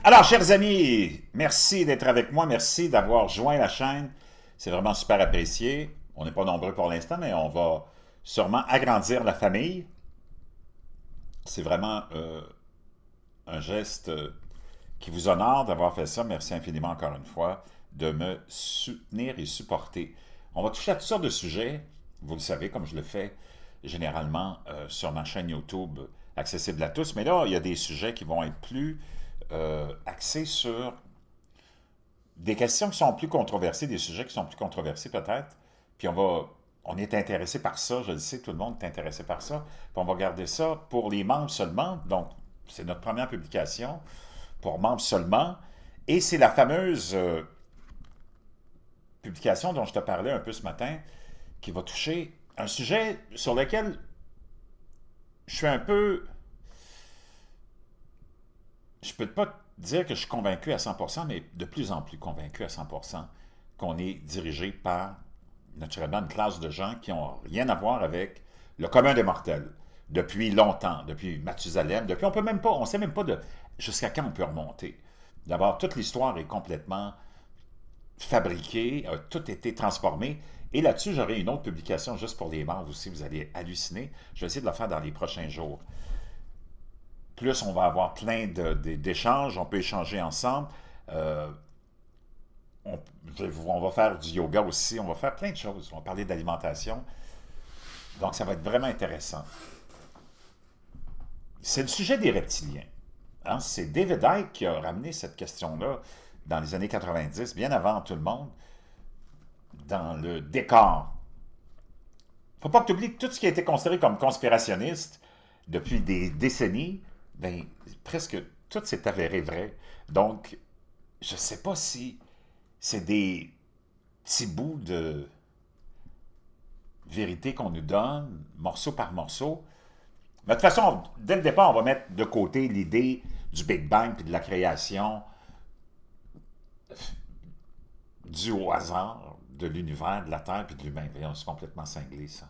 Alors, chers amis, merci d'être avec moi, merci d'avoir joint la chaîne. C'est vraiment super apprécié. On n'est pas nombreux pour l'instant, mais on va sûrement agrandir la famille. C'est vraiment un geste qui vous honore d'avoir fait ça. Merci infiniment encore une fois de me soutenir et supporter. On va toucher à toutes sortes de sujets, vous le savez, comme je le fais généralement sur ma chaîne YouTube accessible à tous. Mais là, il y a des sujets qui vont être plus axés sur des questions qui sont plus controversées, des sujets qui sont plus controversés peut-être. Puis on est intéressé par ça, je le sais, tout le monde est intéressé par ça. Puis on va garder ça pour les membres seulement. Donc, c'est notre première publication pour membres seulement. Et c'est la fameuse publication dont je te parlais un peu ce matin, qui va toucher un sujet sur lequel je suis un peu... Je ne peux pas dire que je suis convaincu à 100%, mais de plus en plus convaincu à 100% qu'on est dirigé par, naturellement, une classe de gens qui n'ont rien à voir avec le commun des mortels. Depuis longtemps, depuis Mathusalem, depuis, on ne sait même pas jusqu'à quand on peut remonter. D'abord, toute l'histoire est complètement fabriquée, a tout été transformé. Et là-dessus, j'aurai une autre publication juste pour les membres aussi, vous allez halluciner. Je vais essayer de la faire dans les prochains jours. Plus on va avoir plein d'échanges, on peut échanger ensemble. On va faire du yoga aussi, on va faire plein de choses. On va parler d'alimentation. Donc, ça va être vraiment intéressant. C'est le sujet des reptiliens. Hein? C'est David Icke qui a ramené cette question-là dans les années 90, bien avant tout le monde, dans le décor. Il ne faut pas que tu oublies que tout ce qui a été considéré comme conspirationniste depuis des décennies, ben, presque tout s'est avéré vrai. Donc, je ne sais pas si c'est des petits bouts de vérité qu'on nous donne, morceau par morceau. Mais de toute façon, dès le départ, on va mettre de côté l'idée du Big Bang puis de la création due au hasard de l'univers, de la Terre puis de l'humain. C'est complètement cinglé, ça.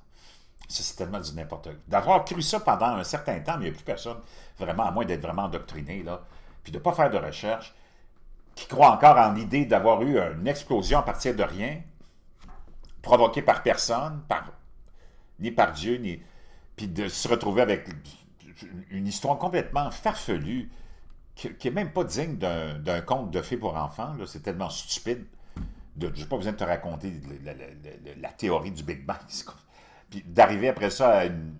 C'est tellement du n'importe quoi. D'avoir cru ça pendant un certain temps, mais il n'y a plus personne, vraiment, à moins d'être vraiment endoctriné, là, puis de ne pas faire de recherche, qui croit encore en l'idée d'avoir eu une explosion à partir de rien, provoquée par personne, ni par Dieu, puis de se retrouver avec une histoire complètement farfelue, qui n'est même pas digne d'un conte de fées pour enfants. C'est tellement stupide. Je n'ai pas besoin de te raconter la théorie du Big Bang. Puis d'arriver après ça à une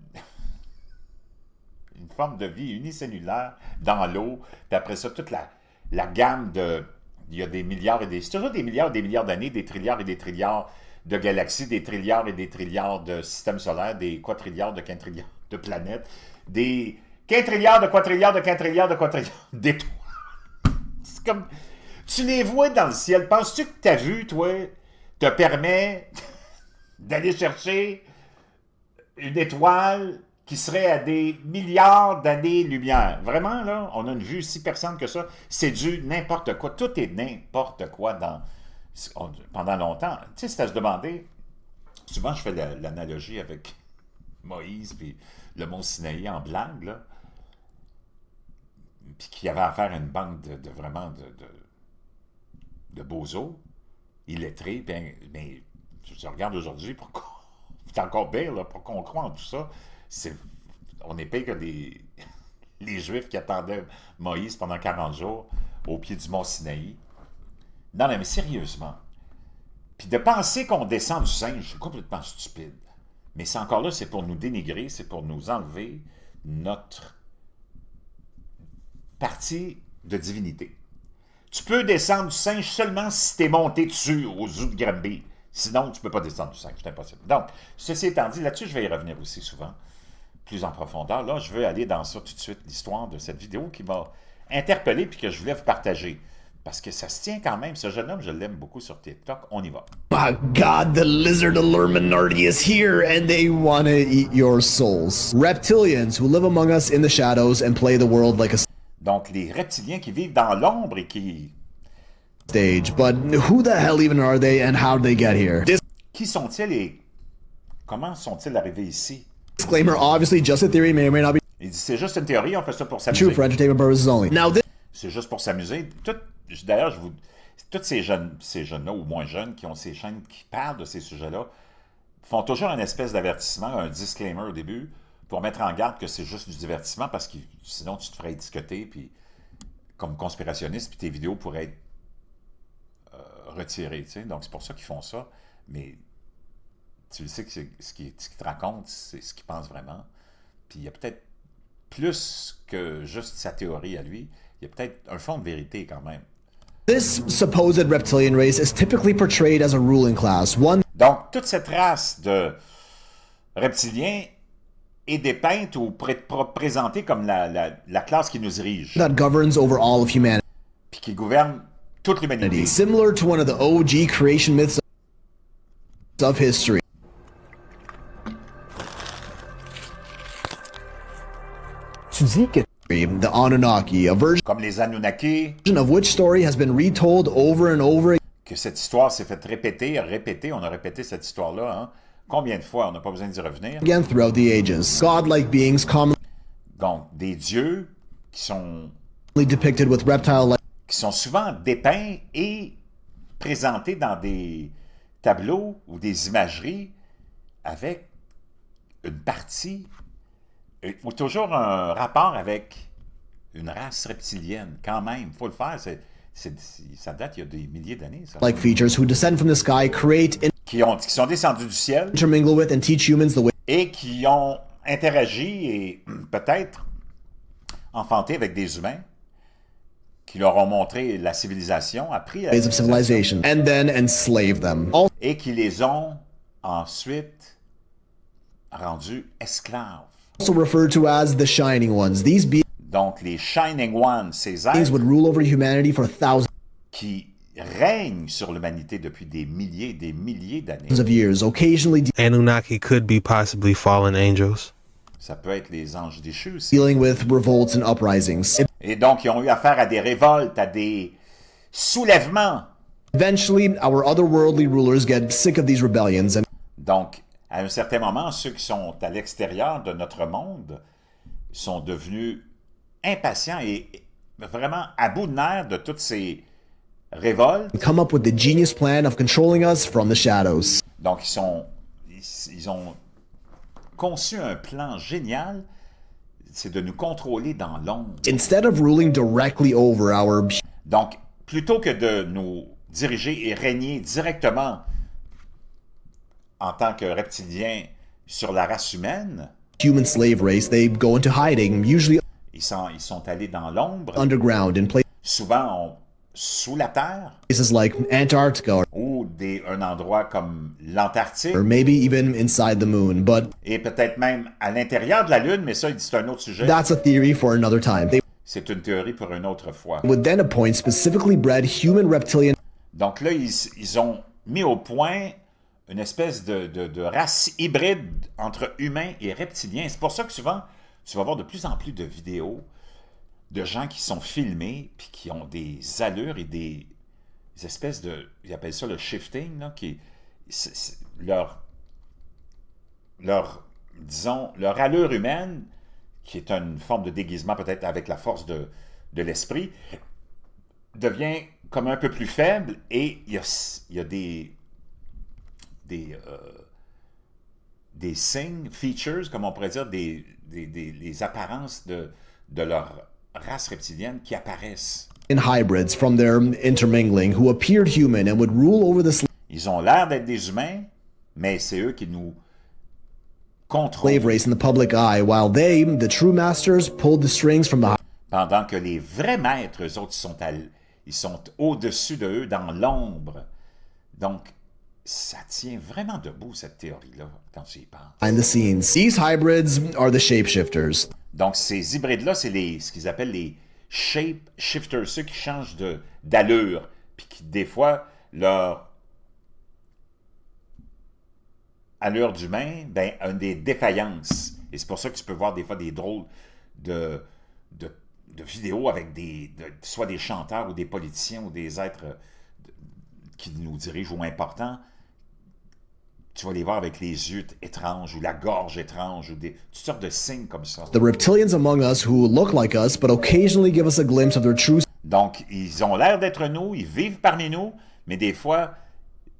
forme de vie unicellulaire dans l'eau, puis après ça, toute la gamme de... Il y a des milliards et des... C'est toujours des milliards et des milliards d'années, des trilliards et des trilliards de galaxies, des trilliards et des trilliards de systèmes solaires, des quadrilliards de quintilliards de planètes, des quintilliards de quadrilliards de quintilliards de quadrilliards d'étoiles. C'est comme... Tu les vois dans le ciel. Penses-tu que ta vue, toi, te permet d'aller chercher une étoile qui serait à des milliards d'années-lumière? Vraiment, là, on a une vue si personne que ça. C'est du n'importe quoi. Tout est n'importe quoi pendant longtemps. Tu sais, c'est à se demander. Souvent, je fais l'analogie avec Moïse puis le mont Sinaï en blague, là. Puis qu'il y avait à faire une banque vraiment de bozos, illettrés. Mais je regarde aujourd'hui, pourquoi? C'est encore pire, là, pour qu'on croie en tout ça. On est pire que les Juifs qui attendaient Moïse pendant 40 jours au pied du mont Sinaï. Non, mais sérieusement. Puis de penser qu'on descend du singe, c'est complètement stupide. Mais c'est encore là, c'est pour nous dénigrer, c'est pour nous enlever notre partie de divinité. Tu peux descendre du singe seulement si tu es monté dessus au zoo de Granby. Sinon, tu ne peux pas descendre du singe, c'est impossible. Donc, ceci étant dit, là-dessus, je vais y revenir aussi souvent, plus en profondeur. Là, je veux aller dans ça tout de suite, l'histoire de cette vidéo qui m'a interpellé et que je voulais vous partager. Parce que ça se tient quand même. Ce jeune homme, je l'aime beaucoup sur TikTok. On y va. My God, the lizard Illuminati is here and they want to eat your souls. Reptilians who live among us in the shadows and play the world like a Donc, les reptiliens qui vivent dans l'ombre et qui... stage. But who the hell even are they and how did they get here? Qui sont-ils et comment sont-ils arrivés ici? Disclaimer, obviously just a theory, may or may not be Il dit, c'est juste une théorie, on fait ça pour true s'amuser. for entertainment purposes only. Now this c'est juste pour s'amuser. D'ailleurs, tous ces jeunes-là, ou moins jeunes, qui ont ces chaînes qui parlent de ces sujets-là, font toujours une espèce d'avertissement, un disclaimer au début, pour mettre en garde que c'est juste du divertissement, parce que sinon tu te ferais étiqueter, puis comme conspirationniste, puis tes vidéos pourraient être retirées, tu sais. Donc c'est pour ça qu'ils font ça. Mais tu le sais que ce qu'ils te racontent, c'est ce qu'ils pensent vraiment. Puis il y a peut-être plus que juste sa théorie à lui. Il y a peut-être un fond de vérité quand même. This supposed reptilian race is typically portrayed as a ruling class, one Donc, toute cette race de reptiliens est dépeinte ou présentée comme la classe qui nous dirige, that governs over all of humanity, puis qui gouverne toute l'humanité. similar to one of the OG creation myths of history. Tu dis que the Anunnaki, a version Comme les Anunnaki, of which story has been retold over and over que cette histoire s'est faite répéter, on a répété cette histoire-là, hein? Combien de fois, on n'a pas besoin d'y revenir. again throughout the ages. Godlike beings commonly Donc, des dieux qui sont depicted with reptile-like souvent dépeints et présentés dans des tableaux ou des imageries avec une partie, ou toujours un rapport avec une race reptilienne, quand même, il faut le faire, ça date il y a des milliers d'années, ça. features who descend from the sky, create, Qui sont descendus du ciel intermingle with, and teach humans the et qui ont interagi et peut-être enfanté avec des humains, qui leur ont montré la civilisation, appris la ways of civilisation, civilization, and then enslave them. et qui les ont ensuite rendus esclaves. Also referred to as the Shining Ones. These beings Donc, les Shining Ones, ces would êtres rule over humanity for thousands qui règnent sur l'humanité depuis des milliers d'années. of years, occasionally Anunnaki could be possibly fallen angels. Ça peut être les anges déchus aussi. dealing with revolts and uprisings. Et donc, ils ont eu affaire à des révoltes, à des soulèvements. Eventually, our otherworldly rulers get sick of these rebellions and Donc, à un certain moment, ceux qui sont à l'extérieur de notre monde sont devenus impatients et vraiment à bout de nerfs de toutes ces révoltes. come up with the genius plan of controlling us from the shadows. Donc, ils ont conçu un plan génial, c'est de nous contrôler dans l'ombre. Instead of ruling directly over our Donc, plutôt que de nous diriger et régner directement en tant que reptiliens sur la race humaine, human slave race, they go into hiding, usually ils sont allés dans l'ombre, underground in souvent sous la terre, places like Antarctica ou un endroit comme l'Antarctique, or maybe even inside the moon. But et peut-être même à l'intérieur de la Lune, mais ça, c'est un autre sujet. that's a theory for another time. They C'est une théorie pour une autre fois. would then appoint specifically bred human reptilian Donc là, ils ont mis au point une espèce de race hybride entre humains et reptiliens. C'est pour ça que souvent, tu vas voir de plus en plus de vidéos de gens qui sont filmés puis qui ont des allures et des espèces de... Ils appellent ça le shifting, là, disons, leur allure humaine, qui est une forme de déguisement peut-être avec la force de l'esprit, devient comme un peu plus faible et il y a des signes, features, comme on pourrait dire, les apparences de leur race reptilienne qui apparaissent. hybrids from their intermingling who appeared human and would rule over the Ils ont l'air d'être des humains, mais c'est eux qui nous contrôlent. slave race in the public eye, while they, the true masters, pulled the strings from the Pendant que les vrais maîtres, eux autres, ils sont au-dessus de eux, dans l'ombre. Donc, ça tient vraiment debout, cette théorie-là, quand tu y penses. behind the scenes. These hybrids are the shapeshifters. Donc, ces hybrides-là, c'est ce qu'ils appellent les shape-shifters, ceux qui changent d'allure, puis qui, des fois, leur allure d'humain, ben, a des défaillances. Et c'est pour ça que tu peux voir des fois des drôles de vidéos avec soit des chanteurs ou des politiciens ou des êtres qui nous dirigent ou importants. Tu vas les voir avec les yeux étranges ou la gorge étrange ou toutes sortes de signes comme ça. The reptilians among us who look like us but occasionally give us a glimpse of their true Donc, ils ont l'air d'être nous, ils vivent parmi nous, mais des fois,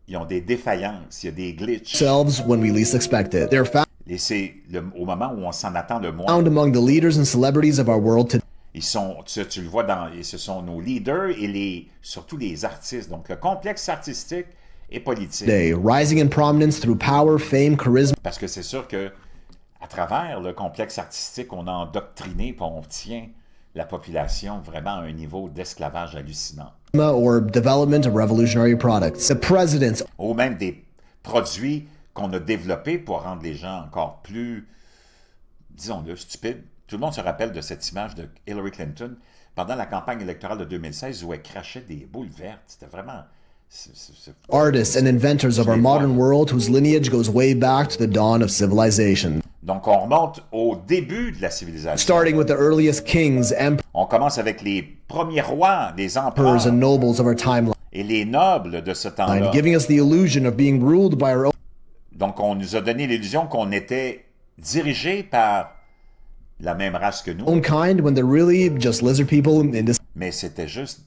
ils ont des défaillances, il y a des glitches. Themselves when we least expect it. They're Et c'est au moment où on s'en attend le moins. found among the leaders and celebrities of our world today. Ils sont, tu le vois, ce sont nos leaders et surtout les artistes. Donc, le complexe artistique et politique. Rising in prominence through power, fame, charisma, Parce que c'est sûr que à travers le complexe artistique, on a endoctriné et on tient la population vraiment à un niveau d'esclavage hallucinant. or development of revolutionary products. The presidents Ou même des produits qu'on a développés pour rendre les gens encore plus, disons-le, stupides. Tout le monde se rappelle de cette image de Hillary Clinton pendant la campagne électorale de 2016 où elle crachait des boules vertes. C'était vraiment... artists and inventors of our modern world whose lineage goes way back to the dawn of civilization. Donc, on remonte au début de la civilisation. Starting with the earliest kings, On commence avec les premiers rois, les empereurs emperors, and nobles of our timeline, et les nobles de ce temps-là. giving us the illusion of being ruled by our Donc, on nous a donné l'illusion qu'on était dirigé par la même race que nous, own kind when they're really just lizard people in mais c'était juste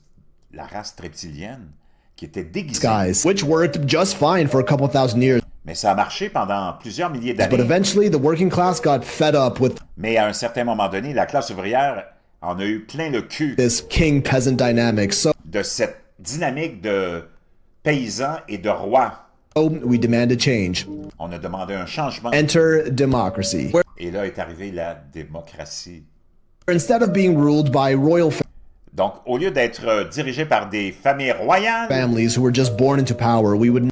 la race reptilienne qui était déguisée. disguise, which worked just fine for a couple thousand years. Mais ça a marché pendant plusieurs milliers But d'années. eventually, the working class got fed up with Mais à un certain moment donné, la classe ouvrière en a eu plein le cul this king-peasant dynamic. So de cette dynamique de paysans et de rois. we demanded change. On a demandé un changement. Enter democracy. Where Et là est arrivée la démocratie. instead of being ruled by royal Donc, au lieu d'être dirigé par des familles royales families who were just born into power, we would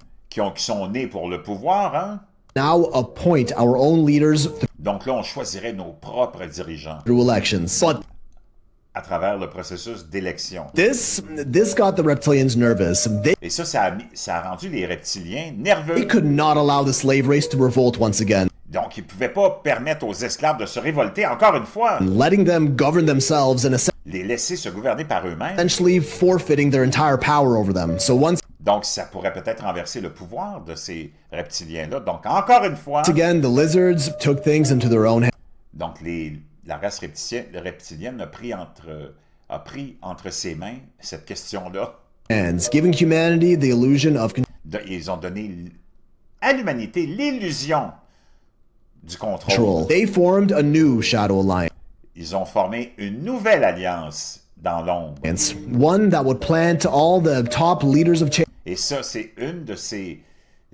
qui sont nées pour le pouvoir, hein? now appoint our own leaders Donc là, on choisirait nos propres dirigeants through elections. But à travers le processus d'élection. this got the reptilians nervous. Et ça a rendu les reptiliens nerveux. They could not allow the slave race to revolt once again, Donc, ils ne pouvaient pas permettre aux esclaves de se révolter encore une fois. letting them govern themselves and Les laisser se gouverner par eux-mêmes. essentially forfeiting their entire power over them. So once Donc, ça pourrait peut-être renverser le pouvoir de ces reptiliens-là. Donc, encore une fois, again, the lizards took things into their own donc la race reptilienne a pris entre ses mains cette question-là. hands, giving humanity the illusion of Ils ont donné à l'humanité l'illusion du contrôle. control. They formed a new shadow alliance, Ils ont formé une nouvelle alliance dans l'ombre. one that would plant all the top leaders of Et ça, c'est une de ces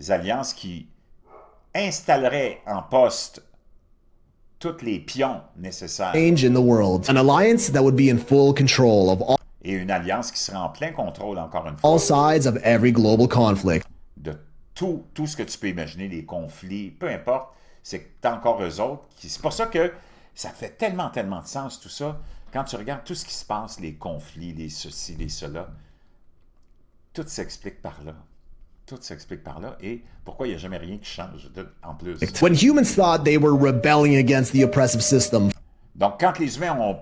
alliances qui installerait en poste tous les pions nécessaires. change in the world. An alliance that would be in full control of Et une alliance qui serait en plein contrôle, encore une fois, all sides of every global conflict. de tout ce que tu peux imaginer, les conflits, peu importe, c'est que t'as encore eux autres. C'est pour ça que ça fait tellement de sens, tout ça. Quand tu regardes tout ce qui se passe, les conflits, les ceci, les cela, tout s'explique par là. Tout s'explique par là. Et pourquoi il n'y a jamais rien qui change en plus. When humans thought they were rebelling against the oppressive system, Donc, quand les humains ont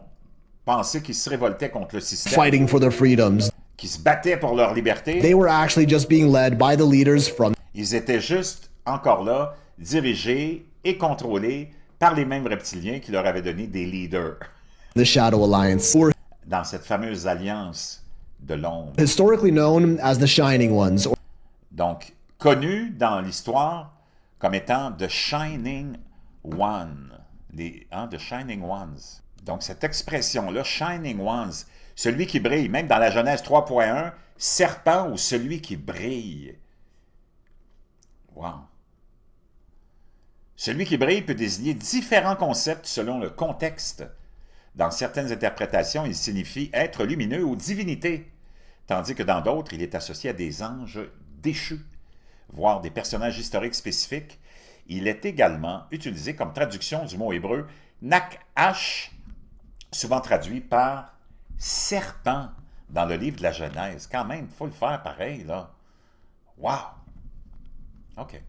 pensé qu'ils se révoltaient contre le système, fighting for their freedoms, qu'ils se battaient pour leur liberté, they were actually just being led by the leaders from ils étaient juste encore là, dirigés et contrôlés par les mêmes reptiliens qui leur avaient donné des leaders the Shadow Alliance, who were dans cette fameuse alliance de l'ombre. historically known as the Shining Ones, or Donc, connus dans l'histoire comme étant The Shining One. The Shining Ones. Donc, cette expression-là, Shining Ones, celui qui brille, même dans la Genèse 3.1, serpent ou celui qui brille. Wow. Celui qui brille peut désigner différents concepts selon le contexte. Dans certaines interprétations, il signifie être lumineux ou divinité, tandis que dans d'autres, il est associé à des anges déchus, voire des personnages historiques spécifiques. Il est également utilisé comme traduction du mot hébreu Nakhash, souvent traduit par serpent dans le livre de la Genèse. Quand même, il faut le faire pareil, là. Wow! OK.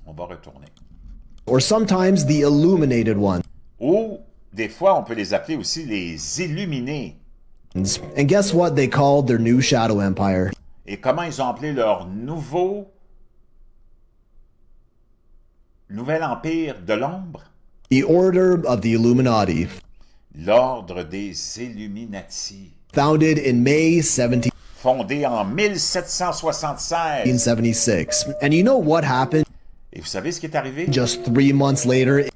On va retourner. or sometimes the Illuminated Ones. Ou, des fois, on peut les appeler aussi les illuminés. And guess what they called their new Shadow Empire? Et comment ils ont appelé leur nouvel empire de l'ombre? The Order of the Illuminati. L'ordre des Illuminati. founded in May fondée en 1776. 1776. And you know what happened Et vous savez ce qui est arrivé? just 3 months later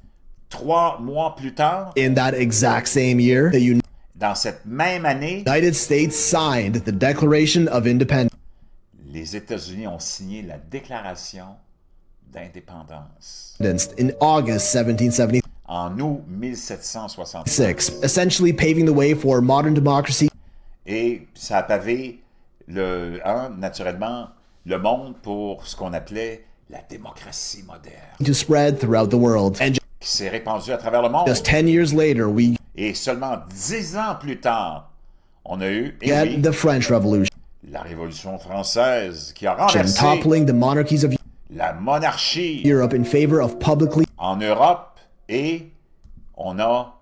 3 mois plus tard, in that exact same year? The dans cette même année, United States signed the Declaration of Independence les États-Unis ont signé la Déclaration d'indépendance in August 1776, en août 1766. essentially paving the way for modern democracy Et ça a pavé, naturellement, le monde pour ce qu'on appelait la démocratie moderne, to spread throughout the world. And qui s'est répandue à travers le monde. just 10 years later, we Et seulement 10 ans plus tard, on a eu get the French Revolution, la Révolution française qui a renversé toppling the monarchies of la monarchie Europe in favor of publicly en Europe et on a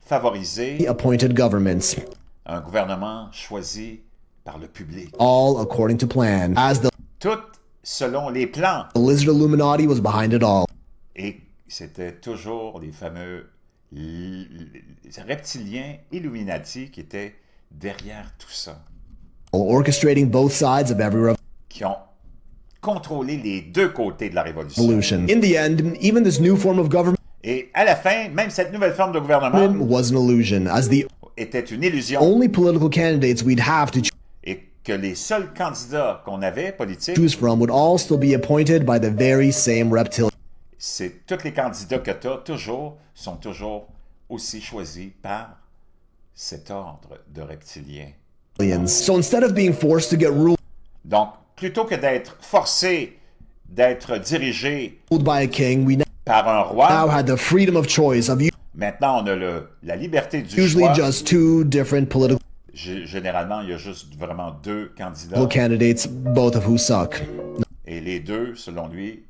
favorisé appointed governments, un gouvernement choisi par le public. all according to plan, as the Tout selon les plans. Lizard Illuminati was behind it all. Et c'était toujours les fameux reptiliens Illuminati qui étaient derrière tout ça, Orchestrating both sides of every qui ont contrôlé les deux côtés de la révolution. revolution. In the end, even this new form of government Et à la fin, même cette nouvelle forme de gouvernement was an illusion, as the était une illusion only political candidates we'd have to et que les seuls candidats qu'on avait politiques, choose from would all still be appointed by the very same reptilians. c'est tous les candidats que tu as sont toujours aussi choisis par cet ordre de reptiliens. So instead of being forced to get ruled Donc, plutôt que d'être forcé d'être dirigé by a king, we par un now roi, had the freedom of choice of maintenant on a la liberté du usually choix. just two different political Généralement, il y a juste vraiment deux candidats candidates, both of who suck. et les deux, selon lui,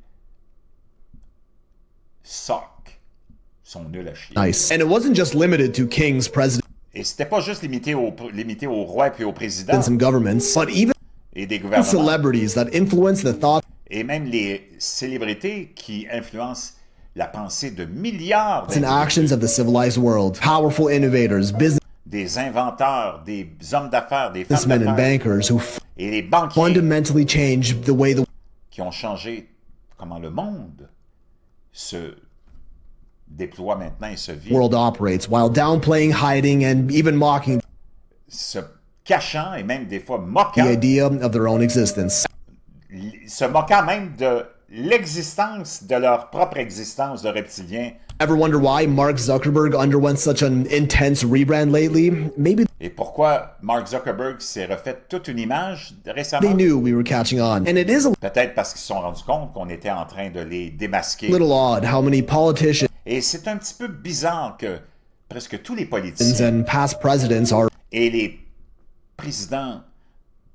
sont nuls à chier. Nice. And it wasn't just limited to kings, presidents, Et c'était pas juste limité au roi et au président and governments, but even et des gouvernements, celebrities that influence the thought et même les célébrités qui influencent la pensée de milliards and d'individus, actions of the civilized world. Powerful innovators, des inventeurs, des hommes d'affaires, des femmes businessmen, and d'affaires bankers who et les banquiers fundamentally changed the way the qui ont changé comment le monde se déploie maintenant et se vit, world operates, while downplaying, hiding, and even mocking se cachant et même des fois the moquant, idea of their own existence. se moquant même de l'existence de leur propre existence de reptiliens. Ever wonder why Mark Zuckerberg underwent such an intense rebrand lately? Maybe Et pourquoi Mark Zuckerberg s'est refait toute une image they récemment? knew we were catching on. And it is a Peut-être parce qu'ils se sont rendus compte qu'on était en train de les démasquer. little odd how many politicians Et c'est un petit peu bizarre que presque tous les politiciens and past presidents are et les présidents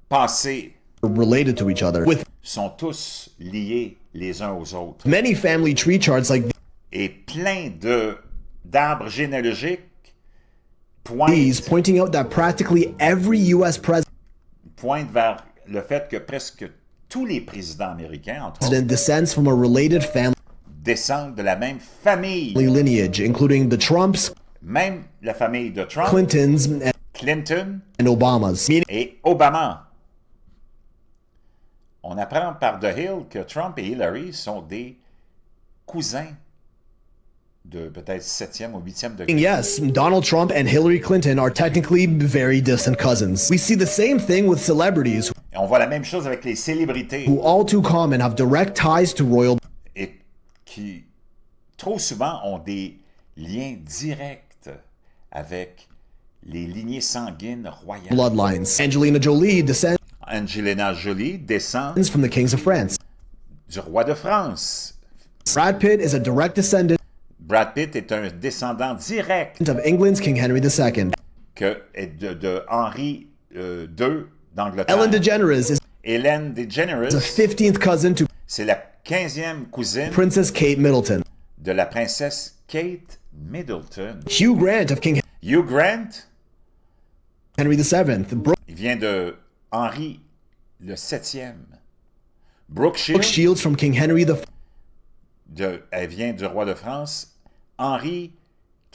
passés related to each other, with sont tous liés les uns aux autres. many family tree charts like Et plein d'arbres généalogiques these pointing out that practically every U.S. pointent vers le fait que presque tous les présidents américains, entre autres, president descends from a related family descendent de la même famille. lineage, including the Trumps, Même la famille de Trump, Clintons, Clinton and Obamas. Meaning et Obama. On apprend par The Hill que Trump et Hillary sont des cousins de peut-être 7e ou 8e degré. yes, Donald Trump and Hillary Clinton are technically very distant cousins. We see the same thing with celebrities Et on voit la même chose avec les célébrités who all too common have direct ties to royal et qui trop souvent ont des liens directs avec les lignées sanguines royales. bloodlines. Angelina Jolie descends Angelina Jolie descend from the kings of France. du roi de France. Brad Pitt is a direct descendant Brad Pitt est un descendant direct of England's King Henry II. de Henri II d'Angleterre. Ellen DeGeneres is Hélène the DeGeneres, 15th cousin to c'est la 15e cousine Princess Kate Middleton. de la princesse Kate Middleton. Hugh Grant of King Hugh Grant, Henry VII. Brooke il vient de Henri le 7e. Brooke Shields, Shields from King Henry IV elle vient du roi de France. Henri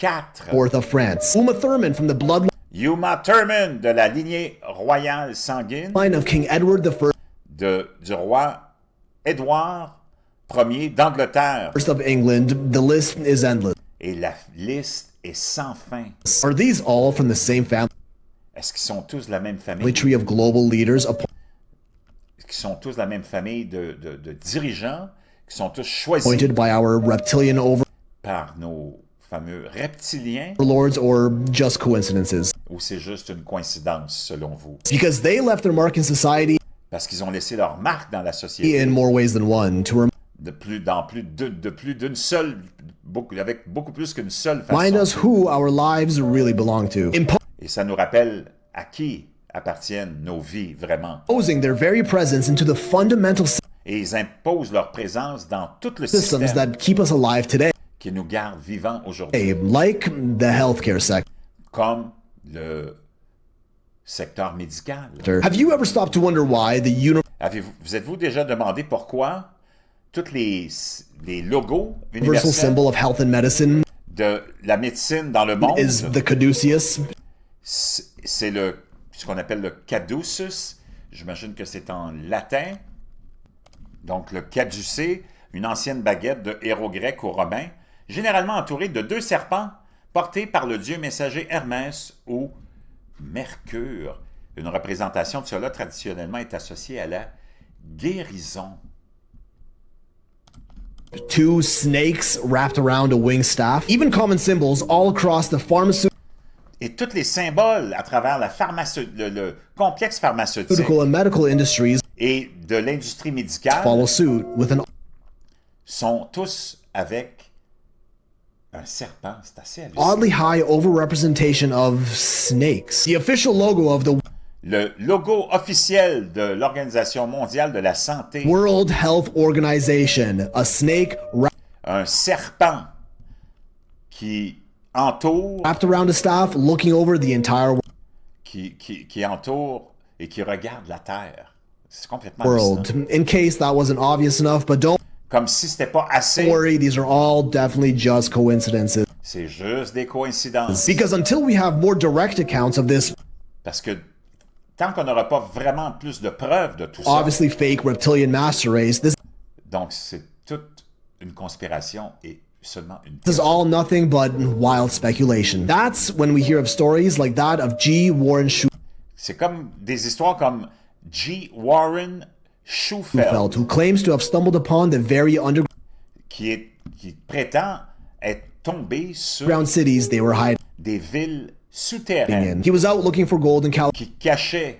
IV, of France. Uma Thurman from the bloodline Uma Thurman de la lignée royale sanguine line of King Edward I du roi Édouard Ier d'Angleterre. of England. The list is endless. Et la liste est sans fin. Are these all from the same family Est-ce qu'ils sont tous de la même famille? tree of global leaders Est-ce qu'ils sont tous de la même famille de dirigeants qui sont tous choisis appointed by our reptilian par nos fameux reptiliens overlords, or just coincidences? ou c'est juste une coïncidence selon vous? Because they left their mark in society Parce qu'ils ont laissé leur marque dans la société in more ways than one to de plus d'une seule, avec beaucoup plus qu'une seule remind us façon. who our lives really belong to, Et ça nous rappelle à qui appartiennent nos vies vraiment. imposing their very presence into the fundamental Et ils imposent leur présence dans tout le systems système that keep us alive today, qui nous garde vivants aujourd'hui, like the healthcare sector. comme le secteur médical. Have you ever stopped to wonder why the Vous êtes-vous déjà demandé pourquoi tous les logos universal universels symbol of health and medicine de la médecine dans le monde, is the caduceus? c'est ce qu'on appelle le caduceus. J'imagine que c'est en latin. Donc le caducée, une ancienne baguette de héros grecs ou romains, généralement entourée de 2 serpents portés par le dieu messager Hermès ou Mercure. Une représentation de cela traditionnellement est associée à la guérison. 2 snakes wrapped around a winged staff. Even common symbols all across the pharmaceutical Et tous les symboles à travers le complexe pharmaceutique and medical industries et de l'industrie médicale follow suit with an sont tous avec un serpent. C'est assez hallucinant. oddly high overrepresentation of snakes. The official logo of the Le logo officiel de l'Organisation mondiale de la santé, World Health Organization, a snake un serpent qui entoure, wrapped around a staff looking over the entire qui entoure et qui regarde la Terre. C'est complètement hallucinant. world. In case that wasn't obvious enough, but don't Comme si c'était pas assez. worry, these are all definitely just coincidences. C'est juste des coïncidences. Because until we have more direct accounts of this Parce que tant qu'on n'aura pas vraiment plus de preuves de tout ça, obviously fake reptilian master race, this donc c'est toute une conspiration et seulement une is all nothing but wild speculation. That's when we hear of stories like that of G. Warren C'est comme des histoires comme G. Warren Schufeld, who claims to have stumbled upon the very underground qui prétend être tombé sur cities they were hiding des villes souterraines in. He was out looking for gold in qui cachaient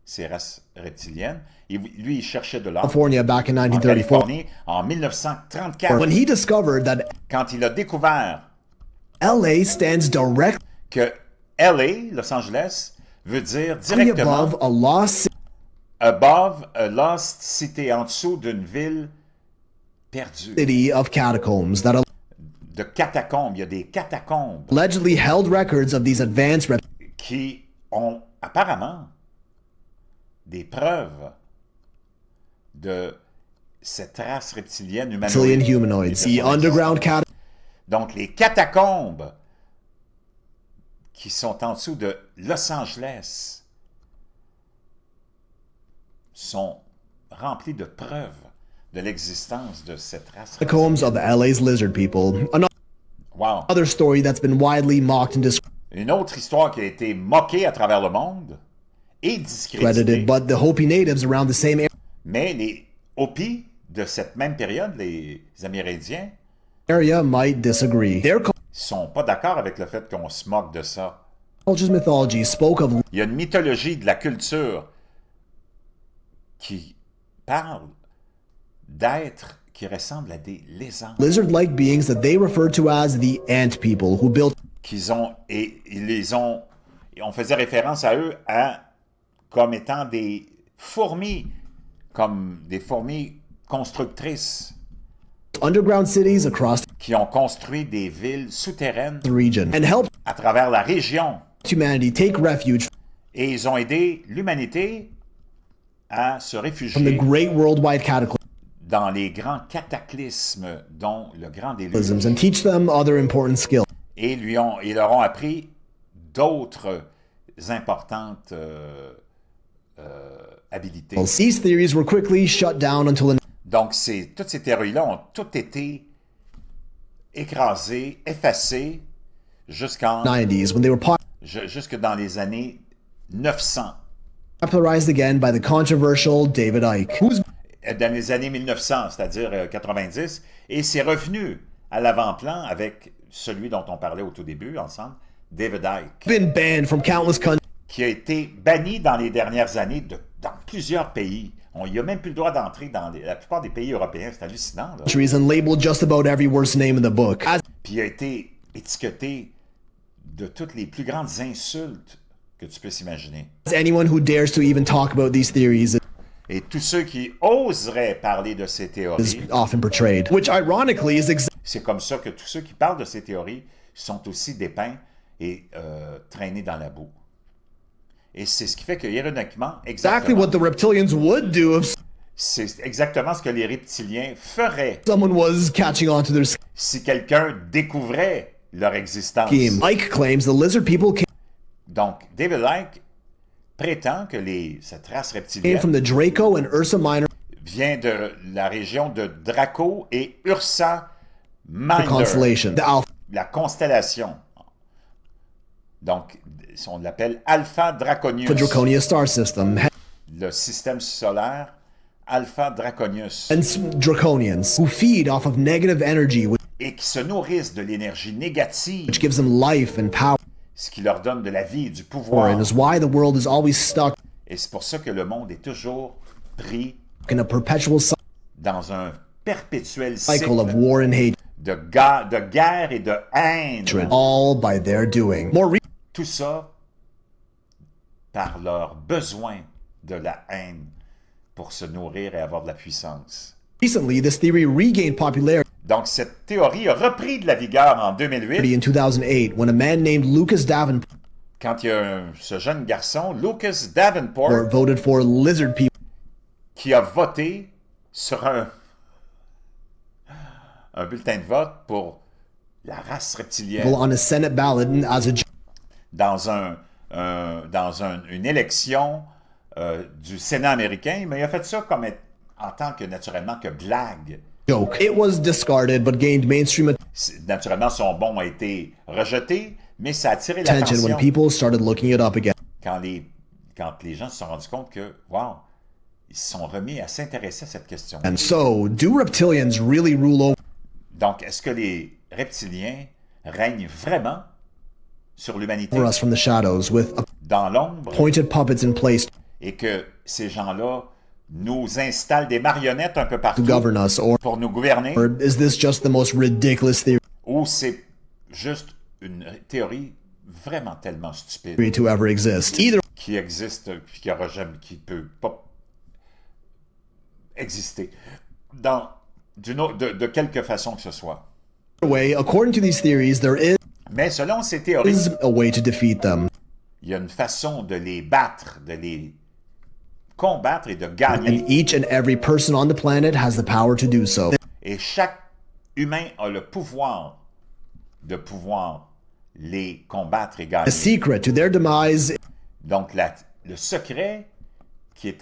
ces races reptiliennes. Lui, il cherchait de l'or California back in en 1934. Californie en 1934, When he discovered that quand il a découvert LA stands directly que LA, Los Angeles, veut dire directement above a lost above a lost city, en dessous d'une ville perdue, city of catacombs that de catacombes. Il y a des catacombes allegedly held records of these advanced qui ont apparemment des preuves de cette race reptilienne reptilian humanoïde. humanoids. The underground Donc les catacombes qui sont en dessous de Los Angeles sont remplis de preuves de l'existence de cette race. catacombs of LA's lizard people. Wow. Another story that's been widely mocked and Une autre histoire qui a été moquée à travers le monde et discréditée. discredited, but the Hopi natives around the same Mais les Hopis de cette même période, les Amérindiens, area might disagree. Their sont pas d'accord avec le fait qu'on se moque de ça. culture's mythology spoke of Il y a une mythologie de la culture qui parle d'êtres qui ressemblent à des lézards, lizard-like beings that they referred to as the ant people, who built on faisait référence à eux comme étant des fourmis, comme des fourmis constructrices underground cities across qui ont construit des villes souterraines the region and helped à travers la région. humanity take refuge Et ils ont aidé l'humanité à se from the réfugier great worldwide cataclysms dans les grands cataclysmes, dont le grand déluge. and teach them other important skills. Et ils leur ont appris d'autres importantes habilités. These theories were quickly shut down until the Donc, toutes ces théories-là ont toutes été écrasées, effacées jusque 90s when they were jusque dans les années 900. popularized again by the controversial David Icke, who's Dans les années 1900, c'est-à-dire 90, et c'est revenu à l'avant-plan avec celui dont on parlait au tout début ensemble, David Icke, been banned from countless qui a été banni dans les dernières années dans plusieurs pays. Il n'a même plus le droit d'entrer dans la plupart des pays européens. C'est hallucinant. Là. countries and labeled just about every worst name in the book. Puis il a été étiqueté de toutes les plus grandes insultes que tu peux s'imaginer. As anyone who dares to even talk about these theories Et tous ceux qui oseraient parler de ces is théories, often portrayed, which ironically is c'est comme ça que tous ceux qui parlent de ces théories sont aussi dépeints et traînés dans la boue. Et c'est ce qui fait que, ironiquement, exactly what the reptilians would do if c'est exactement ce que les reptiliens feraient someone was catching on to their si quelqu'un découvrait leur existence. scheme. Icke claims the lizard people came Donc, David Icke prétend que cette race from reptilienne the Draco and Ursa Minor vient de la région de Draco et Ursa Minor, constellation, the Alpha la constellation. Donc, on l'appelle Alpha Draconius, Draconia star system, le système solaire Alpha Draconius, hence Draconians, who feed off of negative energy, et qui se nourrissent de l'énergie négative, which gives them life and power, ce qui leur donne de la vie et du pouvoir. and is why the world is always stuck Et c'est pour ça que le monde est toujours pris in a perpetual dans un perpétuel cycle of cycle war and hatred, de guerre et de haine. all by their doing. More Tout ça par leur besoin de la haine pour se nourrir et avoir de la puissance. recently, this theory regained popularity Donc, cette théorie a repris de la vigueur en 2008 in 2008 when a man named Lucas Davenport quand il y a ce jeune garçon, Lucas Davenport, voted for lizard people qui a voté sur un bulletin de vote pour la race reptilienne on a Senate ballot as a dans une élection du Sénat américain, mais il a fait ça comme en tant que, naturellement, que blague. joke. It was discarded but gained mainstream Naturellement, son bon a été rejeté, mais ça a attiré attention when l'attention people started looking it up again. quand les gens se sont rendus compte que, wow, ils se sont remis à s'intéresser à cette question. And so, do reptilians really rule over Donc, est-ce que les reptiliens règnent vraiment sur l'humanité us from the shadows with dans l'ombre appointed puppets in place et que ces gens-là nous installent des marionnettes un peu to partout govern us, or pour nous gouverner, is this just the most ridiculous ou c'est juste une théorie vraiment tellement stupide theory to ever exist? Either qui existe, qui peut pas exister de quelque façon que ce soit. way, according to these theories, there Mais selon ces théories, is a way to defeat them. il y a une façon de les battre, de les combattre et de And gagner. each and every person on the planet has the power to do so. Et chaque humain a le pouvoir de pouvoir les combattre et The gagner. secret to their demise Donc, le secret qui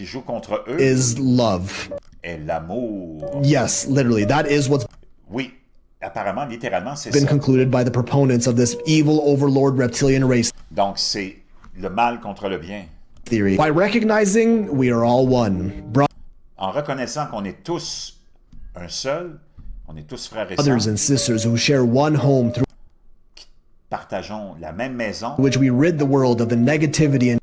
joue contre eux is love. est l'amour. Yes, literally, that is what's Oui, apparemment, littéralement, c'est been ça. concluded by the proponents of this evil overlord reptilian race Donc, c'est le mal contre le bien. theory. By recognizing we are all one, En reconnaissant qu'on est tous un seul, on est tous frères et brothers sœurs, and sisters who share one home through partageons la même maison, which we rid the world of the negativity and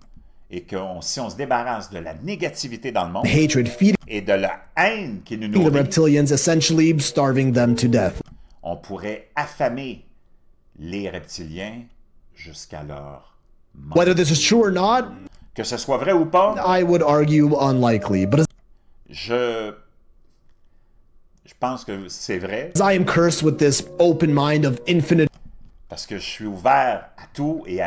et que si on se débarrasse de la négativité dans le monde hatred, feeding et de la haine qui nous the nourrit, reptilians, essentially starving them to death. on pourrait affamer les reptiliens jusqu'à leur mort. Whether this is true or not, Que ce soit vrai ou pas, I would argue unlikely. But je pense que c'est vrai, as I am cursed with this open mind of infinite parce que je suis ouvert à tout et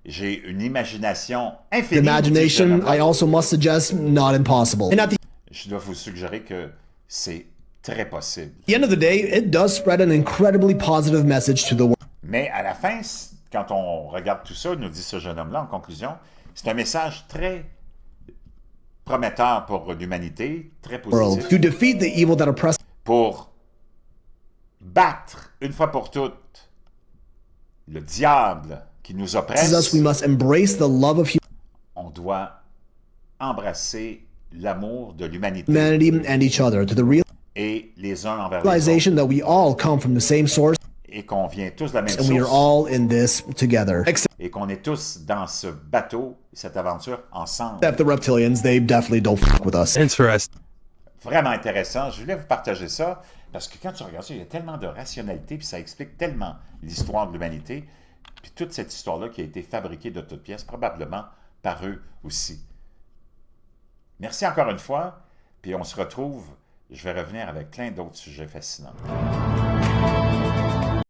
j'ai une imagination infinie. imagination, I also must suggest not impossible. And at Je dois vous suggérer que c'est très possible. the end of the day, it does spread an incredibly positive message to the world. Mais à la fin, quand on regarde tout ça, nous dit ce jeune homme-là en conclusion, c'est un message très prometteur pour l'humanité, très world positif, to defeat the evil that oppresses pour battre une fois pour toutes le diable qui nous us. oppresse. We must embrace the love of On doit embrasser l'amour de l'humanité humanity and each other, to the et les uns envers les autres, realization that we all come from the same source et qu'on vient tous de la même and we are source, all in this together. et qu'on est tous dans ce bateau, cette aventure ensemble. Except the reptilians, they definitely don't fuck with us. Interesting. Vraiment intéressant. Je voulais vous partager ça parce que quand tu regardes ça, il y a tellement de rationalité puis ça explique tellement l'histoire de l'humanité puis toute cette histoire-là qui a été fabriquée de toutes pièces, probablement par eux aussi. Merci encore une fois, puis on se retrouve. Je vais revenir avec plein d'autres sujets fascinants.